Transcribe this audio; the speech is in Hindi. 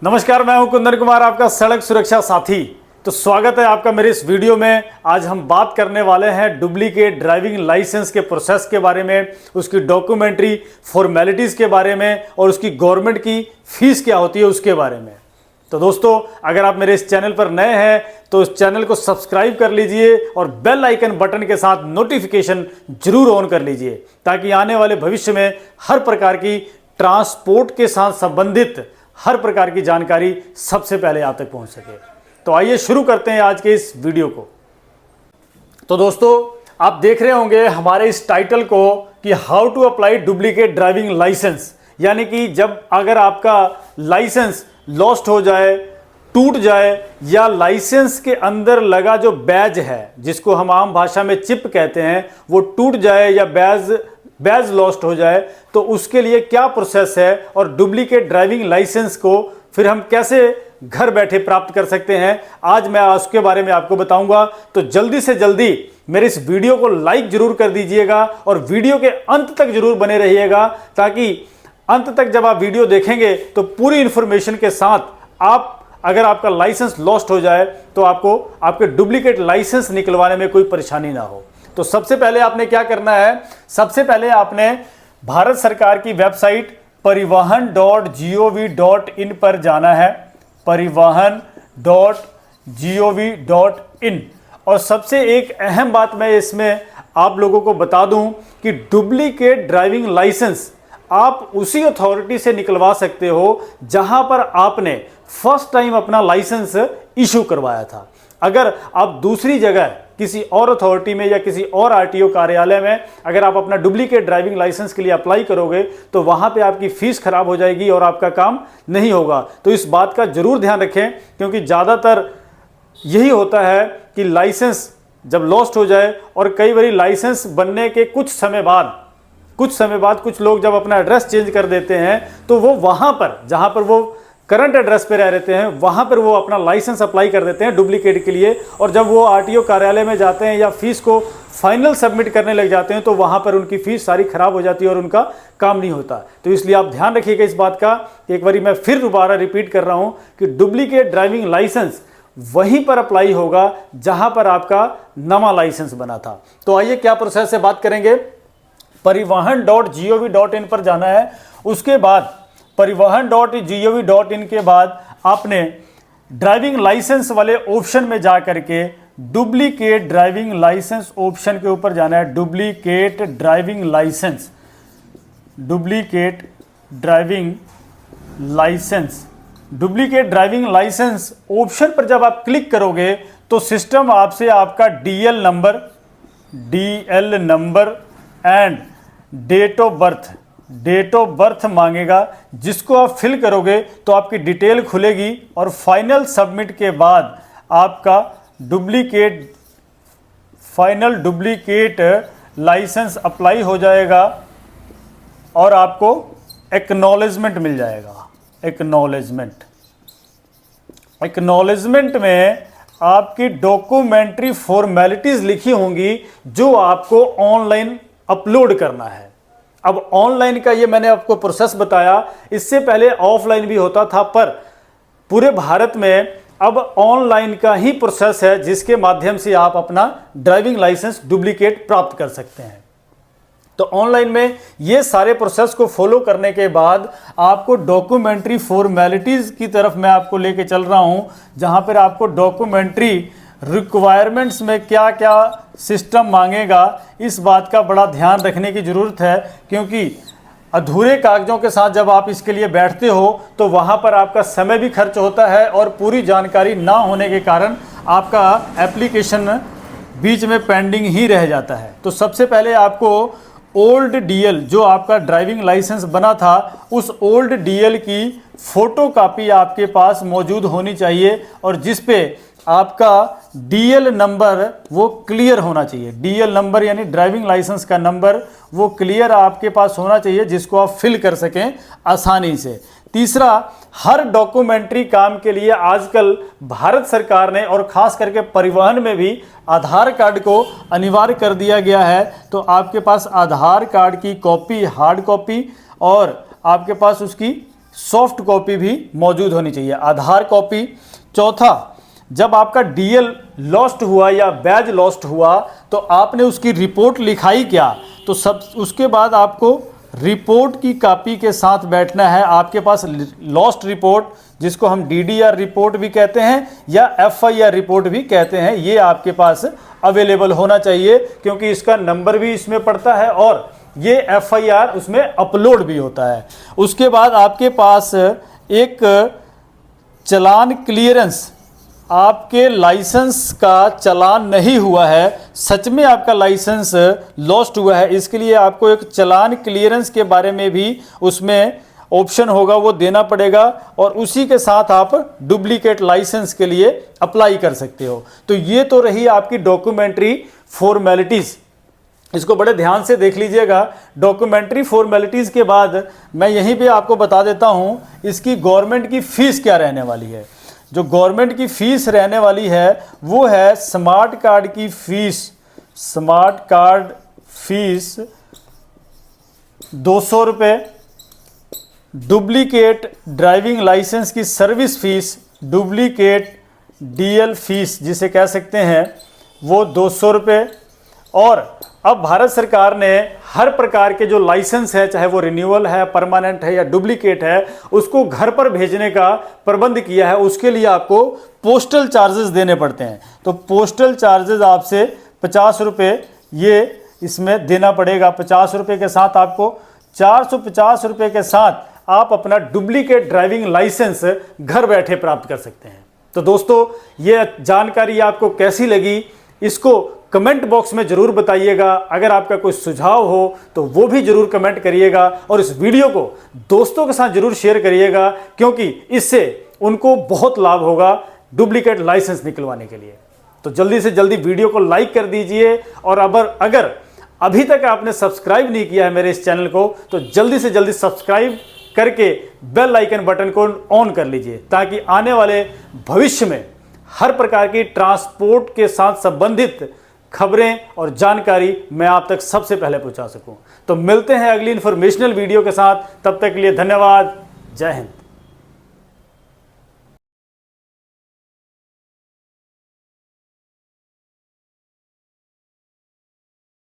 नमस्कार, मैं हूं कुंदन कुमार, आपका सड़क सुरक्षा साथी। तो स्वागत है आपका मेरे इस वीडियो में। आज हम बात करने वाले हैं डुप्लीकेट ड्राइविंग लाइसेंस के प्रोसेस के बारे में, उसकी डॉक्यूमेंट्री फॉर्मेलिटीज़ के बारे में और उसकी गवर्नमेंट की फीस क्या होती है उसके बारे में। तो दोस्तों, अगर आप मेरे इस चैनल पर नए हैं तो इस चैनल को सब्सक्राइब कर लीजिए और बेल आइकन बटन के साथ नोटिफिकेशन जरूर ऑन कर लीजिए, ताकि आने वाले भविष्य में हर प्रकार की ट्रांसपोर्ट के साथ संबंधित हर प्रकार की जानकारी सबसे पहले आप तक पहुंच सके। तो आइए शुरू करते हैं आज के इस वीडियो को। तो दोस्तों, आप देख रहे होंगे हमारे इस टाइटल को कि how to apply duplicate driving licence, यानी कि जब अगर आपका लाइसेंस लॉस्ट हो जाए, टूट जाए, या लाइसेंस के अंदर लगा जो बैज है, जिसको हम आम भाषा में चिप कहते हैं, वो टूट जाए या बैज लॉस्ट हो जाए, तो उसके लिए क्या प्रोसेस है और डुप्लीकेट ड्राइविंग लाइसेंस को फिर हम कैसे घर बैठे प्राप्त कर सकते हैं, आज मैं उसके बारे में आपको बताऊंगा। तो जल्दी से जल्दी मेरे इस वीडियो को लाइक जरूर कर दीजिएगा और वीडियो के अंत तक जरूर बने रहिएगा, ताकि अंत तक जब आप वीडियो देखेंगे तो पूरी इंफॉर्मेशन के साथ आप, अगर आपका लाइसेंस लॉस्ट हो जाए तो आपको आपके डुप्लीकेट लाइसेंस निकलवाने में कोई परेशानी ना हो। तो सबसे पहले आपने क्या करना है, सबसे पहले आपने भारत सरकार की वेबसाइट परिवहन.gov.in पर जाना है, परिवहन.gov.in। और सबसे एक अहम बात मैं इसमें आप लोगों को बता दूं कि डुप्लीकेट ड्राइविंग लाइसेंस आप उसी अथॉरिटी से निकलवा सकते हो जहां पर आपने फर्स्ट टाइम अपना लाइसेंस इशू करवाया था। अगर आप दूसरी जगह किसी और अथॉरिटी में या किसी और आरटीओ कार्यालय में अगर आप अपना डुप्लीकेट ड्राइविंग लाइसेंस के लिए अप्लाई करोगे तो वहां पे आपकी फीस खराब हो जाएगी और आपका काम नहीं होगा। तो इस बात का जरूर ध्यान रखें, क्योंकि ज़्यादातर यही होता है कि लाइसेंस जब लॉस्ट हो जाए और कई बार लाइसेंस बनने के कुछ समय बाद कुछ लोग जब अपना एड्रेस चेंज कर देते हैं तो वो वहां पर जहां पर वो करंट एड्रेस पे रह रहते हैं वहां पर वो अपना लाइसेंस अप्लाई कर देते हैं डुप्लीकेट के लिए, और जब वो आरटीओ कार्यालय में जाते हैं या फीस को फाइनल सबमिट करने लग जाते हैं तो वहां पर उनकी फीस सारी खराब हो जाती है और उनका काम नहीं होता। तो इसलिए आप ध्यान रखिएगा इस बात का। एक बारी मैं फिर दोबारा रिपीट कर रहा हूं कि डुप्लीकेट ड्राइविंग लाइसेंस वहीं पर अप्लाई होगा जहां पर आपका नवा लाइसेंस बना था। तो आइए क्या प्रोसेस है बात करेंगे। परिवहन.gov.in पर जाना है, उसके बाद परिवहन.gov.in के बाद आपने ड्राइविंग लाइसेंस वाले ऑप्शन में जा करके डुप्लीकेट ड्राइविंग लाइसेंस ऑप्शन के ऊपर जाना है। डुप्लीकेट ड्राइविंग लाइसेंस ऑप्शन पर जब आप क्लिक करोगे तो सिस्टम आपसे आपका DL number and date of birth मांगेगा, जिसको आप फिल करोगे तो आपकी डिटेल खुलेगी और फाइनल सबमिट के बाद आपका डुप्लीकेट लाइसेंस अप्लाई हो जाएगा और आपको एक्नॉलेजमेंट मिल जाएगा। एक्नॉलेजमेंट में आपकी डॉक्यूमेंट्री फॉर्मेलिटीज लिखी होंगी जो आपको ऑनलाइन अपलोड करना है। अब ऑनलाइन का ये मैंने आपको प्रोसेस बताया, इससे पहले ऑफलाइन भी होता था, पर पूरे भारत में अब ऑनलाइन का ही प्रोसेस है जिसके माध्यम से आप अपना ड्राइविंग लाइसेंस डुप्लीकेट प्राप्त कर सकते हैं। तो ऑनलाइन में ये सारे प्रोसेस को फॉलो करने के बाद आपको डॉक्यूमेंट्री फॉर्मेलिटीज की तरफ मैं आपको लेके चल रहा हूं, जहां पर आपको डॉक्यूमेंट्री रिक्वायरमेंट्स में क्या क्या सिस्टम मांगेगा इस बात का बड़ा ध्यान रखने की ज़रूरत है, क्योंकि अधूरे कागजों के साथ जब आप इसके लिए बैठते हो तो वहाँ पर आपका समय भी खर्च होता है और पूरी जानकारी ना होने के कारण आपका एप्लीकेशन बीच में पेंडिंग ही रह जाता है। तो सबसे पहले आपको ओल्ड डीएल, जो आपका ड्राइविंग लाइसेंस बना था, उस ओल्ड डीएल की फ़ोटो कापी आपके पास मौजूद होनी चाहिए और जिस पे आपका डीएल नंबर वो क्लियर होना चाहिए। डीएल नंबर यानी ड्राइविंग लाइसेंस का नंबर वो क्लियर आपके पास होना चाहिए, जिसको आप फिल कर सकें आसानी से। तीसरा, हर डॉक्यूमेंट्री काम के लिए आजकल भारत सरकार ने और ख़ास करके परिवहन में भी आधार कार्ड को अनिवार्य कर दिया गया है। तो आपके पास आधार कार्ड की कॉपी, हार्ड कॉपी, और आपके पास उसकी सॉफ्ट कॉपी भी मौजूद होनी चाहिए, आधार कॉपी। चौथा, जब आपका डीएल लॉस्ट हुआ या बैज लॉस्ट हुआ तो आपने उसकी रिपोर्ट लिखाई क्या, तो सब उसके बाद आपको रिपोर्ट की कॉपी के साथ बैठना है। आपके पास लॉस्ट रिपोर्ट, जिसको हम डीडीआर रिपोर्ट भी कहते हैं या एफआईआर रिपोर्ट भी कहते हैं, ये आपके पास अवेलेबल होना चाहिए, क्योंकि इसका नंबर भी इसमें पड़ता है और ये एफआईआर उसमें अपलोड भी होता है। उसके बाद आपके पास एक चालान क्लियरेंस, आपके लाइसेंस का चालान नहीं हुआ है, सच में आपका लाइसेंस लॉस्ट हुआ है, इसके लिए आपको एक चालान क्लियरेंस के बारे में भी उसमें ऑप्शन होगा, वो देना पड़ेगा और उसी के साथ आप डुप्लीकेट लाइसेंस के लिए अप्लाई कर सकते हो। तो ये तो रही आपकी डॉक्यूमेंट्री फॉर्मेलिटीज़, इसको बड़े ध्यान से देख लीजिएगा। डॉक्यूमेंट्री फॉर्मेलिटीज़ के बाद मैं यहीं पे आपको बता देता हूँ इसकी गवर्नमेंट की फ़ीस क्या रहने वाली है। जो गवर्नमेंट की फ़ीस रहने वाली है वो है स्मार्ट कार्ड की फ़ीस। स्मार्ट कार्ड फीस 200 रुपये, डुप्लीकेट ड्राइविंग लाइसेंस की service fees, duplicate DL fees जिसे कह सकते हैं, वो 200 रुपये। और अब भारत सरकार ने हर प्रकार के जो लाइसेंस है, चाहे वो रिन्यूअल है, परमानेंट है या डुप्लीकेट है, उसको घर पर भेजने का प्रबंध किया है। उसके लिए आपको पोस्टल चार्जेस देने पड़ते हैं। तो पोस्टल चार्जेस आपसे 50 रुपये ये इसमें देना पड़ेगा। 50 रुपये के साथ आपको 450 रुपये के साथ आप अपना डुप्लीकेट ड्राइविंग लाइसेंस घर बैठे प्राप्त कर सकते हैं। तो दोस्तों, ये जानकारी आपको कैसी लगी, इसको कमेंट बॉक्स में जरूर बताइएगा। अगर आपका कोई सुझाव हो तो वो भी जरूर कमेंट करिएगा और इस वीडियो को दोस्तों के साथ जरूर शेयर करिएगा, क्योंकि इससे उनको बहुत लाभ होगा डुप्लीकेट लाइसेंस निकलवाने के लिए। तो जल्दी से जल्दी वीडियो को लाइक कर दीजिए और अगर अभी तक आपने सब्सक्राइब नहीं किया है मेरे इस चैनल को, तो जल्दी से जल्दी सब्सक्राइब करके बेल आइकन बटन को ऑन कर लीजिए, ताकि आने वाले भविष्य में हर प्रकार की ट्रांसपोर्ट के साथ संबंधित खबरें और जानकारी मैं आप तक सबसे पहले पहुंचा सकूं। तो मिलते हैं अगली इंफॉर्मेशनल वीडियो के साथ, तब तक के लिए धन्यवाद। जय हिंद।